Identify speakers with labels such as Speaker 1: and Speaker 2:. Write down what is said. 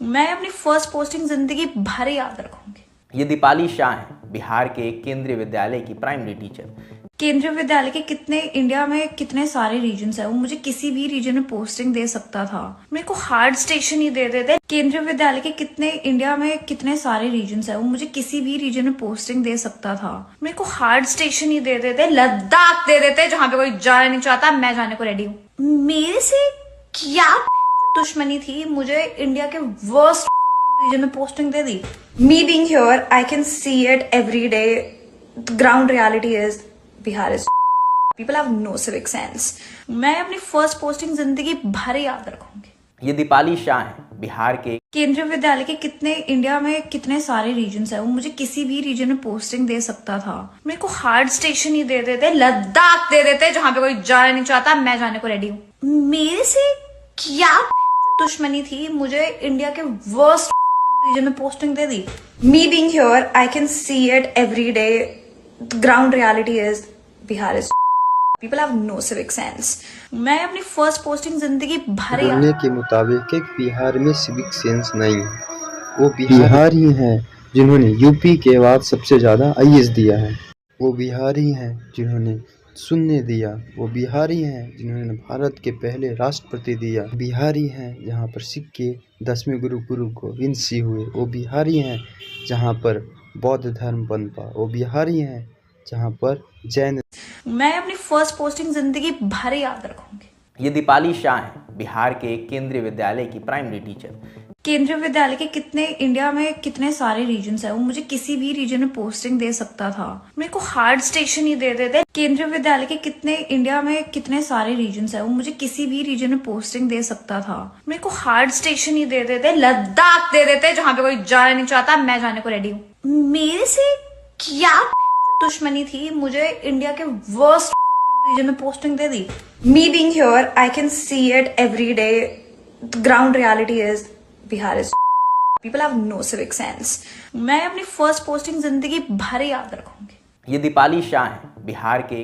Speaker 1: मैं अपनी first posting जिंदगी भर याद रखूंगी।
Speaker 2: ये दीपाली शाह हैं, बिहार के एक केंद्रीय विद्यालय की प्राइमरी टीचर।
Speaker 1: केंद्रीय विद्यालय के कितने इंडिया में कितने सारे रीजन्स है, वो मुझे किसी भी रीजन में पोस्टिंग दे सकता था। मेरे को हार्ड स्टेशन ही दे देते। केंद्रीय विद्यालय के कितने इंडिया में कितने सारे रीजन्स है, वो मुझे किसी भी रीजन में पोस्टिंग दे सकता था। मेरे को हार्ड स्टेशन ही दे देते, लद्दाख दे देते जहां पे कोई जाना नहीं चाहता, मैं जाने को रेडी हूँ। मेरे से क्या दुश्मनी थी, मुझे इंडिया के वर्स्ट रीजन में पोस्टिंग दे दी। Me being here I can see it every day. Ground reality is Bihar is people have no civic sense. मैं अपनी फर्स्ट पोस्टिंग जिंदगी भर याद रखूंगी।
Speaker 2: ये दीपाली शाह हैं, बिहार के
Speaker 1: केंद्रीय विद्यालय के कितने इंडिया में कितने सारे रीजन्स है, वो मुझे किसी भी रीजन में पोस्टिंग दे सकता था। मेरे को हार्ड स्टेशन ही दे देते, लद्दाख दे देते जहां पे कोई जाना नहीं चाहता, मैं जाने को रेडी हूँ। मेरे से क्या दुश्मनी थी, मुझे इंडिया के वर्स्ट रीजन में पोस्टिंग दे दी। Me being here I can see it every day. Ground reality is Bihar is people have no civic sense. मैं अपनी फर्स्ट पोस्टिंग जिंदगी भर
Speaker 3: बोलने के मुताबिक एक बिहार में सिविक सेंस नहीं है। वो बिहार ही हैं जिन्होंने यूपी के बाद सबसे ज़्यादा आईएएस दिया है। वो बिहारी हैं जिन्होंने शून्य दिया। वो बिहारी हैं जिन्होंने भारत के पहले राष्ट्रपति दिया। बिहारी हैं जहाँ पर सिख के 10वें गुरु गोविंद सिंह हुए। वो बिहारी हैं जहाँ पर बौद्ध धर्म पनपा। वो बिहारी हैं जहाँ पर जैन।
Speaker 1: मैं अपनी फर्स्ट पोस्टिंग जिंदगी भर याद रखूंगी।
Speaker 2: ये दीपाली शाह हैं, बिहार के एक केंद्रीय विद्यालय की प्राइमरी टीचर।
Speaker 1: केंद्रीय विद्यालय के कितने इंडिया में कितने सारे रीजन्स है, वो मुझे किसी भी रीजन में पोस्टिंग दे सकता था। मेरे को हार्ड स्टेशन ही दे देते। केंद्रीय विद्यालय के कितने इंडिया में कितने सारे रीजन्स है, वो मुझे किसी भी रीजन में पोस्टिंग दे सकता था। मेरे को हार्ड स्टेशन ही दे देते, लद्दाख दे देते जहां पे कोई जाना नहीं चाहता, मैं जाने को रेडी हूँ। मेरे से क्या दुश्मनी थी, मुझे इंडिया के वर्स्ट रीजन में पोस्टिंग दे दी। Me being here I can see it every day. Ground reality is Bihar is people have no civic sense. मैं अपनी फर्स्ट पोस्टिंग जिंदगी भर याद रखूंगी।
Speaker 2: ये दीपाली शाह हैं, बिहार के